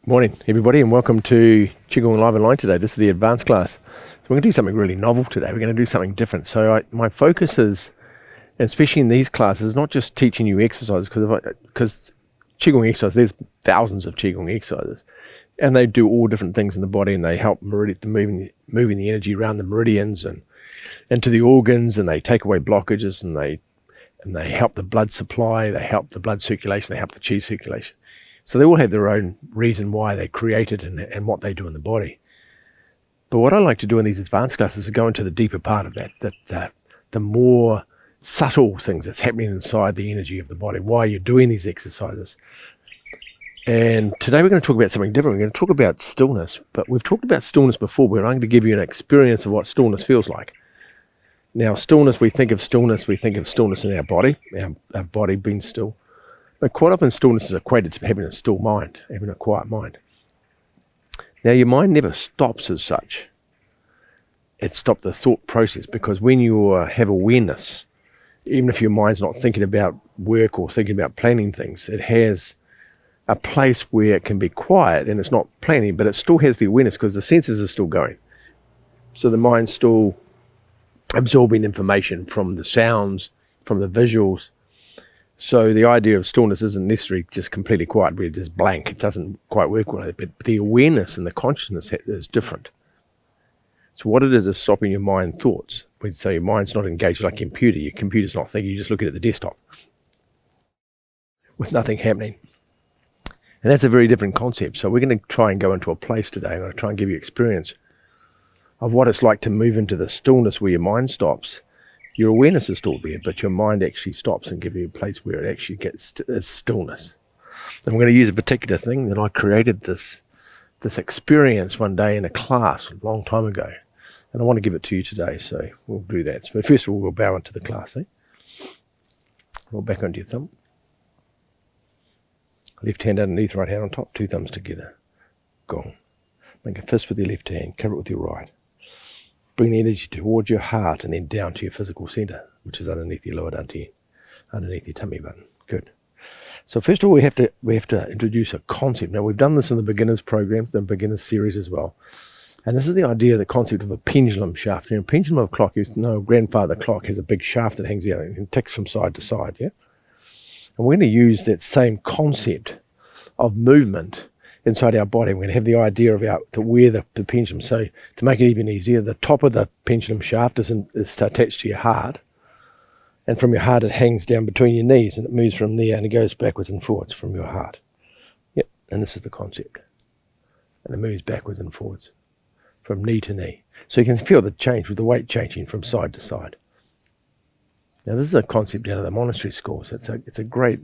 Morning, everybody, and welcome to Qigong Live Online today. This is the advanced class. So we're going to do something really novel today. We're going to do something different. So my focus is, especially in these classes, not just teaching you exercises, because Qigong exercises, there's thousands of Qigong exercises, and they do all different things in the body, and they help moving the energy around the meridians and into the organs, and they take away blockages, and they help the blood supply, they help the blood circulation, they help the chi circulation. So they all have their own reason why they created and what they do in the body. But what I like to do in these advanced classes is go into the deeper part of that, the more subtle things that's happening inside the energy of the body, why you're doing these exercises. And today we're going to talk about something different. We're going to talk about stillness, but we've talked about stillness before, but I'm going to give you an experience of what stillness feels like. Now, stillness, we think of stillness in our body, our body being still. But quite often stillness is equated to having a still mind, having a quiet mind. Now your mind never stops as such. It stops the thought process, because when you have awareness, even if your mind's not thinking about work or thinking about planning things, it has a place where it can be quiet and it's not planning, but it still has the awareness because the senses are still going. So the mind's still absorbing information from the sounds, from the visuals. So the idea of stillness isn't necessarily just completely quiet, we're just blank. It doesn't quite work well, but the awareness and the consciousness is different. So what it is stopping your mind thoughts. We'd say your mind's not engaged like a computer. Your computer's not thinking, you're just looking at the desktop with nothing happening. And that's a very different concept. So we're going to try and go into a place today, and I'll try and give you experience of what it's like to move into the stillness where your mind stops. Your awareness is still there, but your mind actually stops and gives you a place where it actually gets stillness. And we're going to use a particular thing that I created this experience one day in a class a long time ago. And I want to give it to you today, so we'll do that. So first of all, we'll bow into the class. Roll back onto your thumb. Left hand underneath, right hand on top, two thumbs together. Gong. Make a fist with your left hand, cover it with your right. Bring the energy towards your heart and then down to your physical center, which is underneath your lower dantian, underneath your tummy button. Good. So first of all, we have to introduce a concept. Now, we've done this in the beginners program, the beginners series as well. And this is the idea, the concept of a pendulum shaft. You know, a pendulum of clock, grandfather clock has a big shaft that hangs out and ticks from side to side, yeah? And we're going to use that same concept of movement inside our body. We're going to have the idea of where the pendulum. So to make it even easier, the top of the pendulum shaft is attached to your heart, and from your heart it hangs down between your knees, and it moves from there and it goes backwards and forwards from your heart. Yep, and this is the concept. And it moves backwards and forwards from knee to knee. So you can feel the change with the weight changing from side to side. Now this is a concept out of the monastery schools. It's a great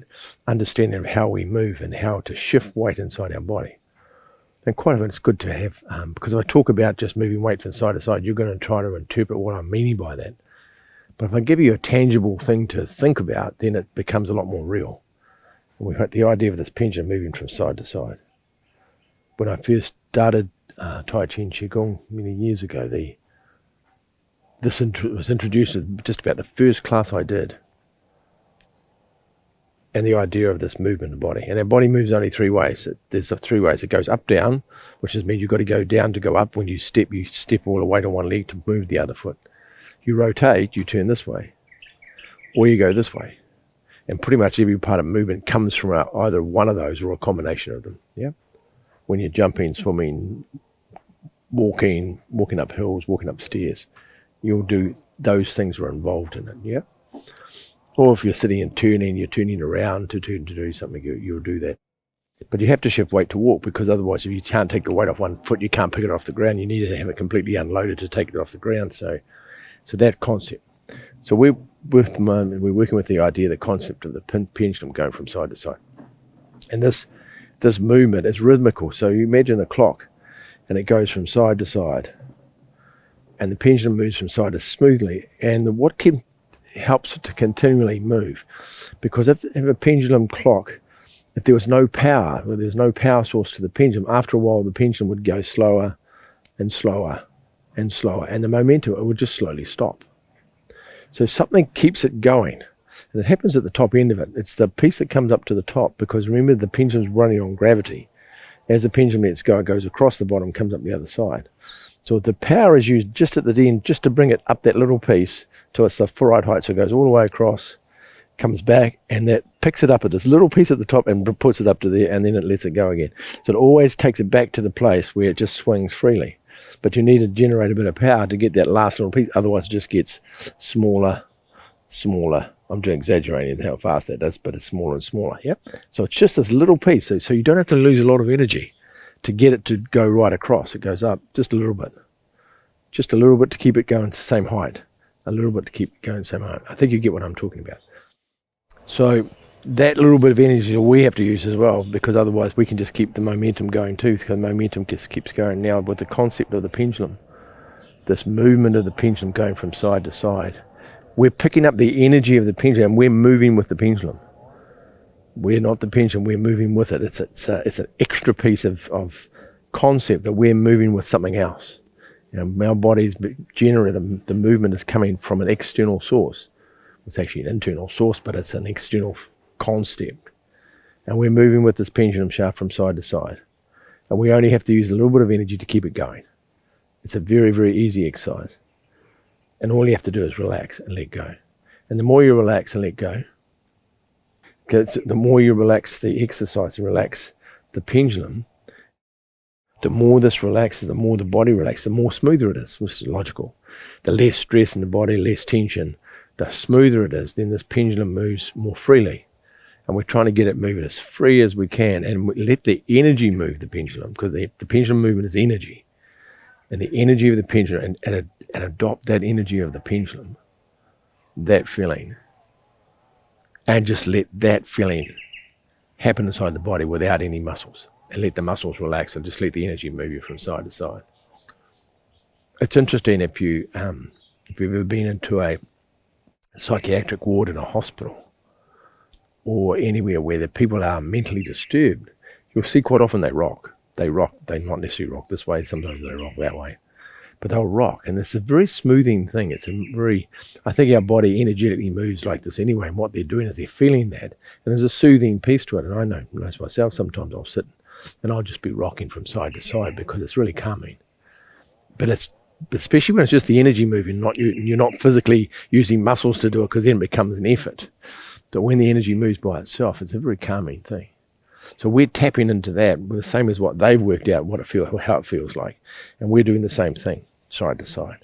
understanding of how we move and how to shift weight inside our body. And quite often it's good to have, because if I talk about just moving weight from side to side, you're going to try to interpret what I'm meaning by that. But if I give you a tangible thing to think about, then it becomes a lot more real. And we've got the idea of this pendulum moving from side to side. When I first started Taiji and Qigong many years ago, this was introduced at just about the first class I did. And the idea of this movement of the body. And our body moves only three ways. There's three ways. It goes up, down, which means you've got to go down to go up. When you step all the weight on one leg to move the other foot. You rotate, you turn this way. Or you go this way. And pretty much every part of movement comes from either one of those or a combination of them. Yeah. When you're jumping, swimming, walking up hills, walking up stairs, you'll do those things are involved in it, yeah? Or if you're sitting and you're turning around to do something, you'll do that. But you have to shift weight to walk, because otherwise if you can't take the weight off one foot, you can't pick it off the ground. You need to have it completely unloaded to take it off the ground. So that concept. So we're working with the idea, the concept of the pendulum going from side to side. And this movement is rhythmical. So you imagine a clock and it goes from side to side. And the pendulum moves from side to smoothly, and what helps it to continually move, because if a pendulum clock, if there was no power, or there's no power source to the pendulum, after a while the pendulum would go slower and slower and slower, and the momentum, it would just slowly stop. So something keeps it going, and it happens at the top end of it. It's the piece that comes up to the top, because remember the pendulum's running on gravity, As the pendulum lets go, it goes across the bottom, comes up the other side. So the power is used just at the end, just to bring it up that little piece till it's the right height. So it goes all the way across, comes back, and that picks it up at this little piece at the top and puts it up to there, and then it lets it go again. So it always takes it back to the place where it just swings freely. But you need to generate a bit of power to get that last little piece, otherwise it just gets smaller, smaller. I'm just exaggerating how fast that does, but it's smaller and smaller. Yep. So it's just this little piece, so you don't have to lose a lot of energy to get it to go right across. It goes up just a little bit to keep it going to the same height, a little bit to keep it going the same height. I think you get what I'm talking about. So that little bit of energy we have to use as well, because otherwise we can just keep the momentum going too, because the momentum just keeps going. Now with the concept of the pendulum, this movement of the pendulum going from side to side, we're picking up the energy of the pendulum and we're moving with the pendulum. We're not the pendulum, we're moving with it. It's an extra piece of concept that we're moving with something else. You know, our bodies generally, the movement is coming from an external source. It's actually an internal source, but it's an external concept. And we're moving with this pendulum shaft from side to side. And we only have to use a little bit of energy to keep it going. It's a very, very easy exercise. And all you have to do is relax and let go. And the more you relax and let go, the more you relax the exercise and relax the pendulum, the more this relaxes, the more the body relaxes, the more smoother it is, which is logical. The less stress in the body, less tension, the smoother it is, then this pendulum moves more freely. And we're trying to get it moving as free as we can, and we let the energy move the pendulum, because the pendulum movement is energy. And the energy of the pendulum, and adopt that energy of the pendulum, that feeling, and just let that feeling happen inside the body without any muscles, and let the muscles relax and just let the energy move you from side to side. It's interesting if you've ever been into a psychiatric ward in a hospital or anywhere where the people are mentally disturbed, you'll see quite often they rock. They not necessarily rock this way, sometimes they rock that way, but they'll rock, and it's a very smoothing thing. I think our body energetically moves like this anyway, and what they're doing is they're feeling that, and there's a soothing piece to it. And I know myself, sometimes I'll sit and I'll just be rocking from side to side because it's really calming. But especially when it's just the energy moving, you're not physically using muscles to do it, because then it becomes an effort. But when the energy moves by itself, it's a very calming thing. So we're tapping into that, the same as what they've worked out, how it feels like. And we're doing the same thing, side to side.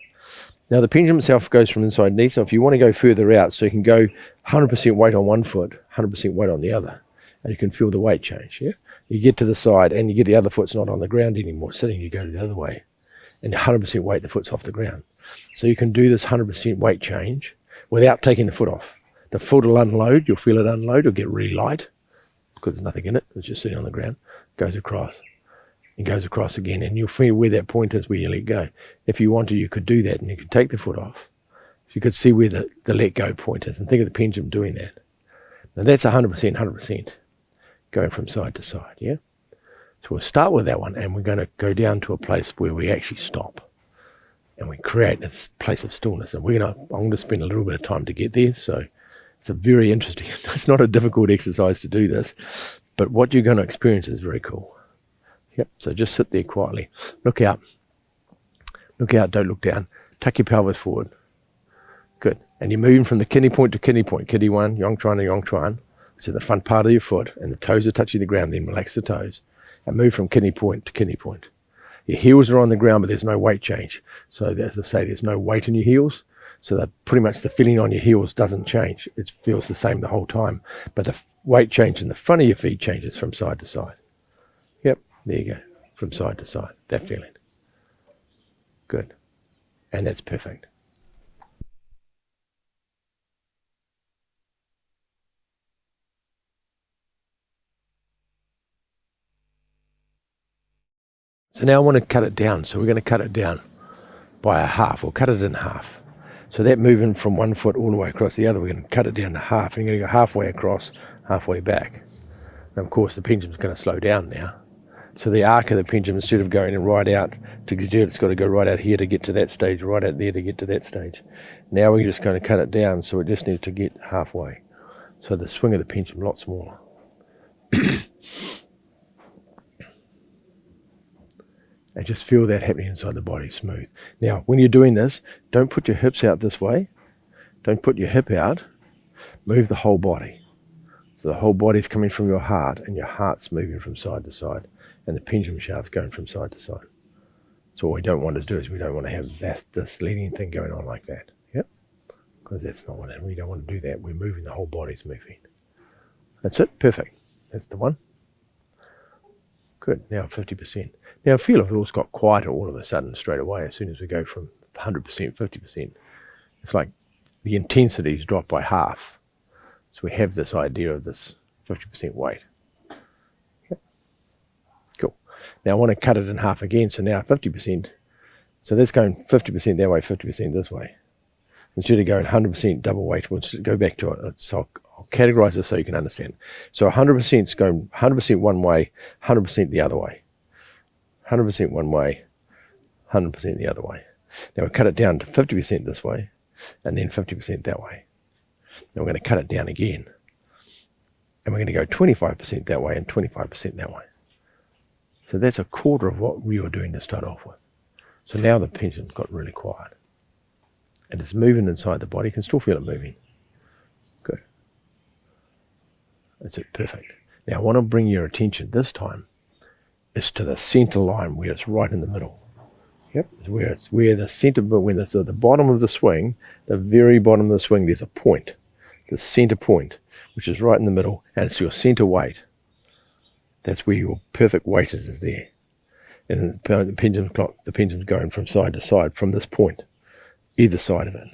Now the pendulum itself goes from inside knee, so if you want to go further out, so you can go 100% weight on one foot, 100% weight on the other, and you can feel the weight change, yeah? You get to the side and you get the other foot's not on the ground anymore, sitting, you go to the other way, and 100% weight, the foot's off the ground. So you can do this 100% weight change without taking the foot off. The foot will unload, you'll feel it unload, it'll get really light, because there's nothing in it, it's just sitting on the ground, goes across. It goes across again, and you'll feel where that point is where you let go. If you want to, you could do that, and you could take the foot off. So you could see where the let go point is, and think of the pendulum doing that. Now that's 100%, going from side to side, yeah? So we'll start with that one, and we're going to go down to a place where we actually stop, and we create this place of stillness. And I'm going to spend a little bit of time to get there, so it's a very interesting, it's not a difficult exercise to do this, but what you're going to experience is very cool. Yep, so just sit there quietly. Look out, don't look down. Tuck your pelvis forward. Good. And you're moving from the kidney point to kidney point. Kidney 1, Yong Chuan to Yong Chuan. So the front part of your foot, and the toes are touching the ground, then relax the toes. And move from kidney point to kidney point. Your heels are on the ground, but there's no weight change. So as I say, there's no weight in your heels. So that pretty much the feeling on your heels doesn't change. It feels the same the whole time. But the weight change in the front of your feet changes from side to side. Yep, there you go. From side to side, that feeling. Good. And that's perfect. So now I want to cut it down. So we're going to cut it down by a half, or cut it in half. So that moving from one foot all the way across the other, we're going to cut it down to half. And you're going to go halfway across, halfway back. And of course, the pendulum's going to slow down now. So the arc of the pendulum, instead of going right out to do it, it's got to go right out here to get to that stage, right out there to get to that stage. Now we're just going to cut it down, so it just needs to get halfway. So the swing of the pendulum a lot smaller. And just feel that happening inside the body, smooth. Now, when you're doing this, don't put your hips out this way. Don't put your hip out. Move the whole body. So the whole body's coming from your heart, and your heart's moving from side to side, and the pendulum shaft's going from side to side. So what we don't want to do is we don't want to have this leading thing going on like that. Yep. Because that's not what we don't want to do that. We're moving, the whole body's moving. That's it. Perfect. That's the one. Good. Now 50%. Now feel if it all got quieter all of a sudden straight away as soon as we go from 100%, 50%. It's like the intensity's dropped by half. So we have this idea of this 50% weight. Yep. Cool. Now I want to cut it in half again. So now 50%. So that's going 50% that way, 50% this way. Instead of going 100% double weight, we'll just go back to it. So I'll categorize this so you can understand. So 100% is going 100% one way, 100% the other way. 100% one way, 100% the other way. Now we cut it down to 50% this way, and then 50% that way. Now we're going to cut it down again, and we're going to go 25% that way and 25% that way. So that's a quarter of what we were doing to start off with. So now the pendulum's got really quiet, and it's moving inside the body. You can still feel it moving. Good. That's it. Perfect. Now I want to bring your attention this time is to the center line where it's right in the middle. Yep, it's where the center, but when it's at the bottom of the swing, the very bottom of the swing, there's a point, the center point, which is right in the middle, and it's your center weight. That's where your perfect weight is there. And the pendulum's going from side to side from this point, either side of it.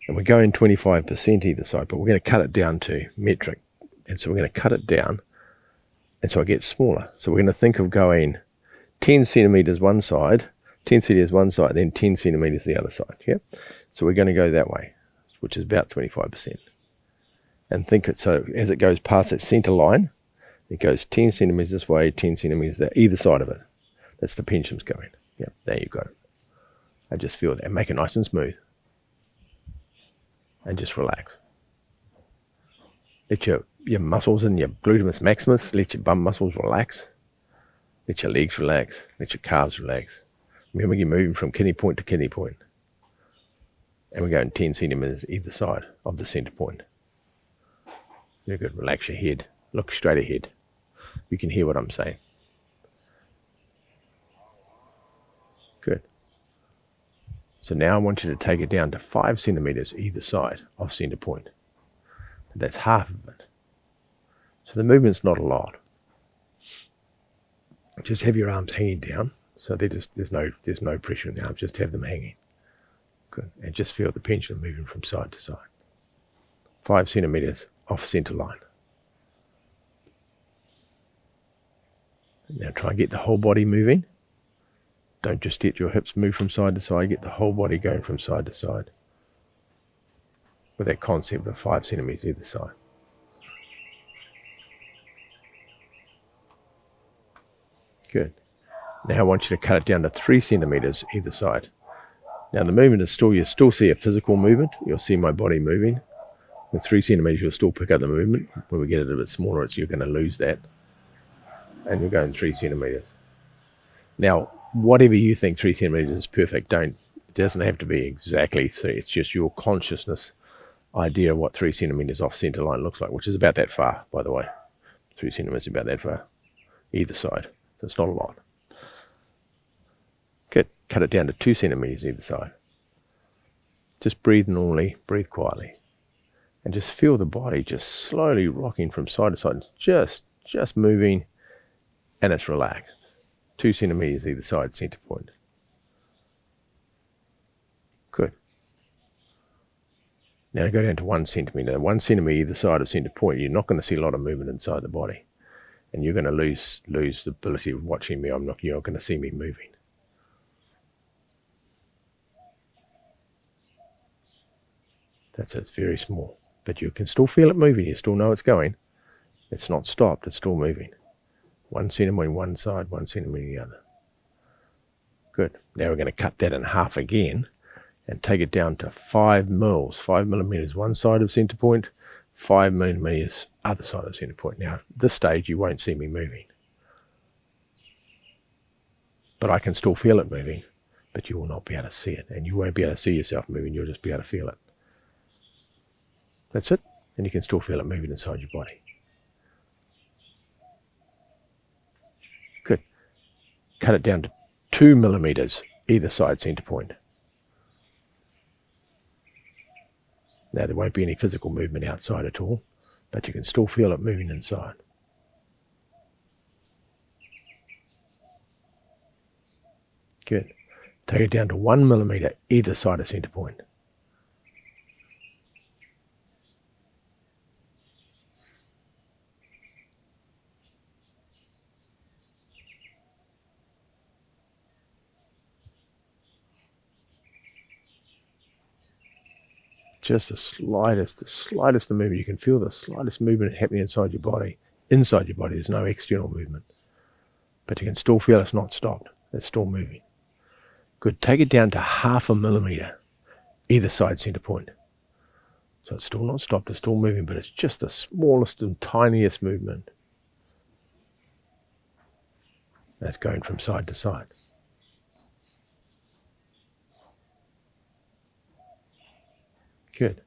And we're going 25% either side, but we're going to cut it down to metric. And so we're going to cut it down, and so it gets smaller. So we're going to think of going 10 centimeters one side, 10 centimeters one side, then 10 centimeters the other side. Yeah. So we're going to go that way, which is about 25%. And think it so as it goes past that center line, it goes 10 centimeters this way, 10 centimeters there, either side of it. That's the pendulum's going. Yeah. There you go. I just feel that. And make it nice and smooth. And just relax. Let your muscles and your gluteus maximus, let your bum muscles relax. Let your legs relax. Let your calves relax. Remember, you're moving from kidney point to kidney point. And we're going 10 centimeters either side of the center point. Very good. Relax your head. Look straight ahead. You can hear what I'm saying. Good. So now I want you to take it down to 5 centimeters either side of center point. That's half of it. So the movement's not a lot. Just have your arms hanging down. So there's no pressure in the arms. Just have them hanging. Good. And just feel the pendulum moving from side to side. 5 centimeters off center line. Now try and get the whole body moving. Don't just let your hips move from side to side. Get the whole body going from side to side. With that concept of 5 centimeters either side. Good. Now I want you to cut it down to 3 centimeters either side. Now the movement is still, you still see a physical movement. You'll see my body moving. With 3 centimeters, you'll still pick up the movement. When we get it a bit smaller, you're going to lose that. And you're going 3 centimeters. Now, whatever you think 3 centimeters is perfect, it doesn't have to be exactly 3. It's just your consciousness idea of what 3 centimeters off center line looks like, which is about that far, by the way. 3 centimeters about that far, either side. So it's not a lot. Good. Cut it down to 2 centimeters either side. Just breathe normally, breathe quietly. And just feel the body just slowly rocking from side to side, just moving, and it's relaxed. 2 centimeters either side, center point. Good. Now go down to 1 centimeter. 1 centimeter either side of center point. You're not going to see a lot of movement inside the body. And you're going to lose the ability of watching me. You're not going to see me moving. That's it. It's very small. But you can still feel it moving. You still know it's going. It's not stopped. It's still moving. 1 centimeter one side, 1 centimeter the other. Good. Now we're going to cut that in half again and take it down to 5 mils. 5 millimeters one side of center point, 5 millimeters other side of center point. Now, at this stage, you won't see me moving. but I can still feel it moving, but you will not be able to see it, and you won't be able to see yourself moving, you'll just be able to feel it. That's it, and you can still feel it moving inside your body. Good. Cut it down to 2 millimeters either side center point. Now there won't be any physical movement outside at all, but you can still feel it moving inside. Good. Take it down to 1 millimeter either side of center point. Just the slightest of movement. You can feel the slightest movement happening inside your body. Inside your body, there's no external movement. But you can still feel it's not stopped. It's still moving. Good. Take it down to 0.5 millimeter either side center point. So it's still not stopped, it's still moving, but it's just the smallest and tiniest movement. That's going from side to side. Good.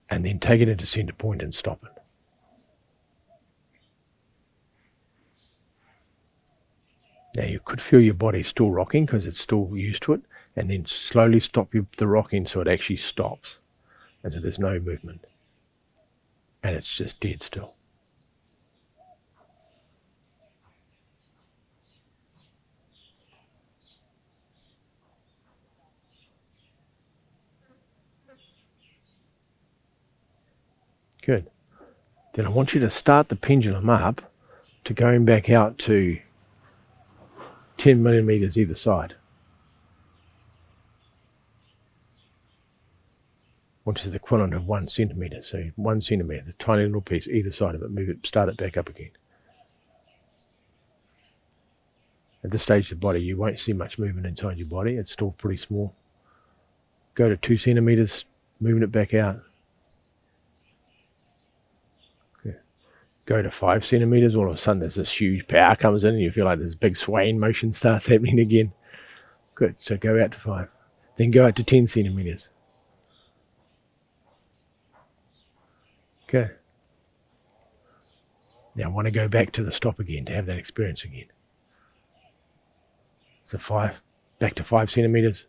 And then take it into center point and stop it. Now you could feel your body still rocking because it's still used to it, and then slowly stop the rocking so it actually stops. And so there's no movement. And it's just dead still. Good. Then I want you to start the pendulum up to going back out to 10 millimeters either side. Which is the equivalent of 1 centimeter. So 1 centimeter, the tiny little piece either side of it, move it, start it back up again. At this stage of the body, you won't see much movement inside your body. It's still pretty small. Go to 2 centimeters, moving it back out. Okay. Go to 5 centimeters, all of a sudden there's this huge power comes in and you feel like this big swaying motion starts happening again. Good, so go out to 5. Then go out to 10 centimeters. Okay. Now I want to go back to the stop again to have that experience again. So 5, back to 5 centimeters.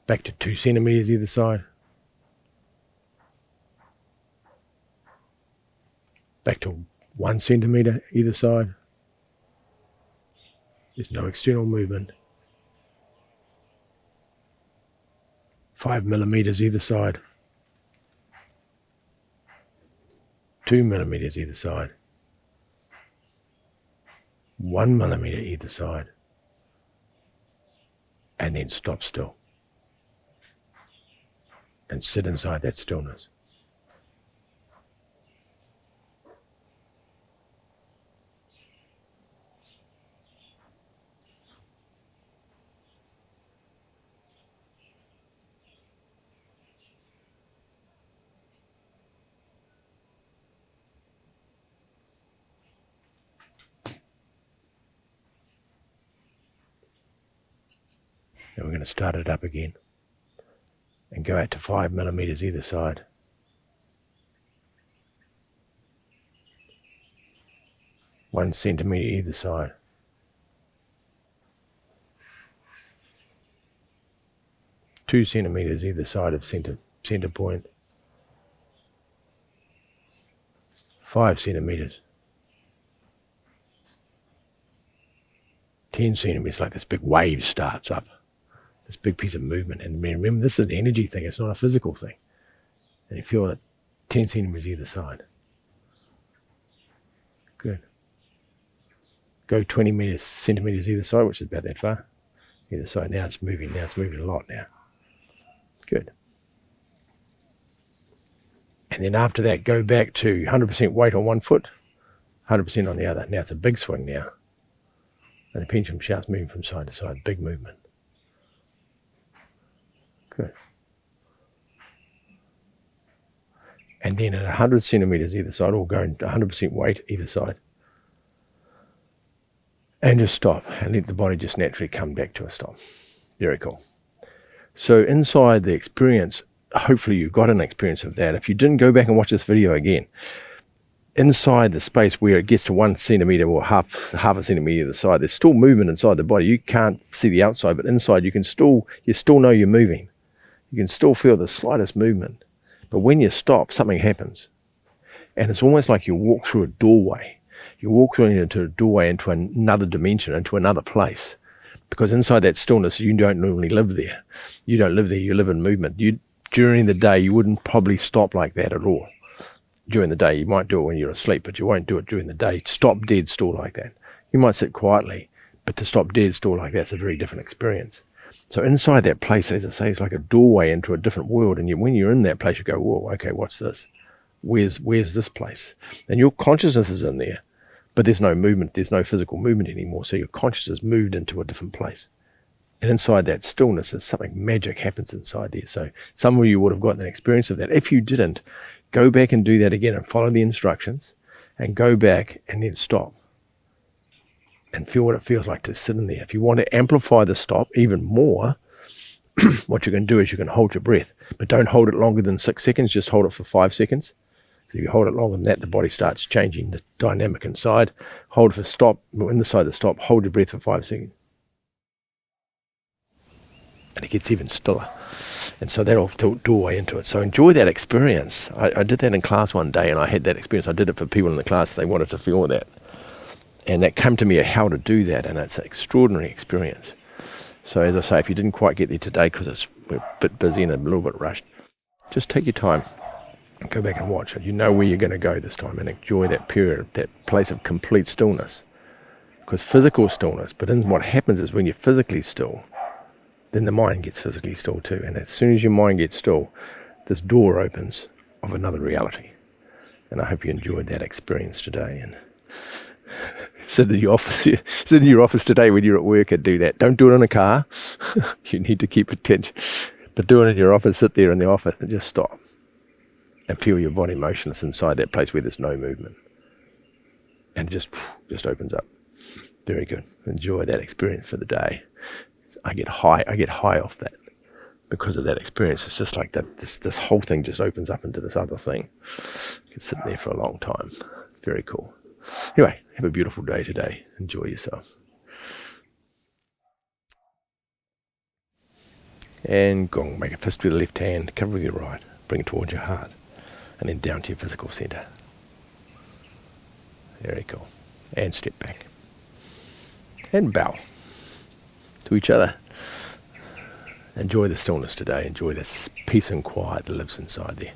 Back to 2 centimeters either side. Back to 1 centimeter either side. There's no external movement. 5 millimeters either side. 2 millimeters either side. 1 millimeter either side. And then stop still. And sit inside that stillness. And we're going to start it up again. And go out to 5 millimeters either side. One centimeter either side. 2 centimeters either side of center point. 5 centimeters. 10 centimeters, like this big wave starts up. This big piece of movement. And remember, this is an energy thing, it's not a physical thing. And you feel it 10 centimeters either side. Good. Go 20 centimeters either side, which is about that far. Either side. Now it's moving a lot now. Good. And then after that, go back to 100% weight on one foot, 100% on the other. Now it's a big swing now. And the pendulum shaft's moving from side to side. Big movement. Good. And then at 100 centimeters either side, or going to 100% weight either side, And just stop and let the body just naturally come back to a stop. Very cool. So inside the experience, hopefully you got an experience of that. If you didn't, go back and watch this video again. Inside the space where it gets to 1 centimeter or half a centimeter either side, there's still movement inside the body. You can't see the outside, but inside you still know you're moving. You can still feel the slightest movement. But when you stop, something happens. And it's almost like you walk through a doorway. You walk through into a doorway into another dimension, into another place. Because inside that stillness, you don't normally live there. You don't live there, you live in movement. During the day, you wouldn't probably stop like that at all. During the day, you might do it when you're asleep, but you won't do it during the day. Stop dead still like that. You might sit quietly, but to stop dead still like that's a very different experience. So inside that place, as I say, it's like a doorway into a different world. And when you're in that place, you go, whoa, okay, what's this? Where's this place? And your consciousness is in there, but there's no movement. There's no physical movement anymore. So your consciousness moved into a different place. And inside that stillness, there's something magic happens inside there. So some of you would have gotten an experience of that. If you didn't, go back and do that again and follow the instructions and go back and then stop and feel what it feels like to sit in there. If you want to amplify the stop even more, what you can do is you can hold your breath, but don't hold it longer than 6 seconds. Just hold it for 5 seconds. If you hold it longer than that, the body starts changing the dynamic inside. Hold for stop. Inside the stop, hold your breath for 5 seconds. And it gets even stiller. And so that'll doorway into it. So enjoy that experience. I did that in class one day, and I had that experience. I did it for people in the class. They wanted to feel that. And that came to me how to do that, and it's an extraordinary experience. So as I say, if you didn't quite get there today because we're a bit busy and a little bit rushed, just take your time and go back and watch it. You know where you're going to go this time, and enjoy that period, that place of complete stillness. Because physical stillness, but then what happens is when you're physically still, then the mind gets physically still too. And as soon as your mind gets still, this door opens of another reality. And I hope you enjoyed that experience today. And sit in your office today when you're at work and do that. Don't do it in a car. You need to keep attention. But do it in your office. Sit there in the office and just stop. And feel your body motionless inside that place where there's no movement. And it just opens up. Very good. Enjoy that experience for the day. I get high off that because of that experience. It's just like that. This whole thing just opens up into this other thing. You can sit there for a long time. It's very cool. Anyway, have a beautiful day today. Enjoy yourself. And gong. Make a fist with the left hand. Cover with your right. Bring it towards your heart. And then down to your physical center. Very cool. And step back. And bow to each other. Enjoy the stillness today. Enjoy this peace and quiet that lives inside there.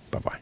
Bye-bye.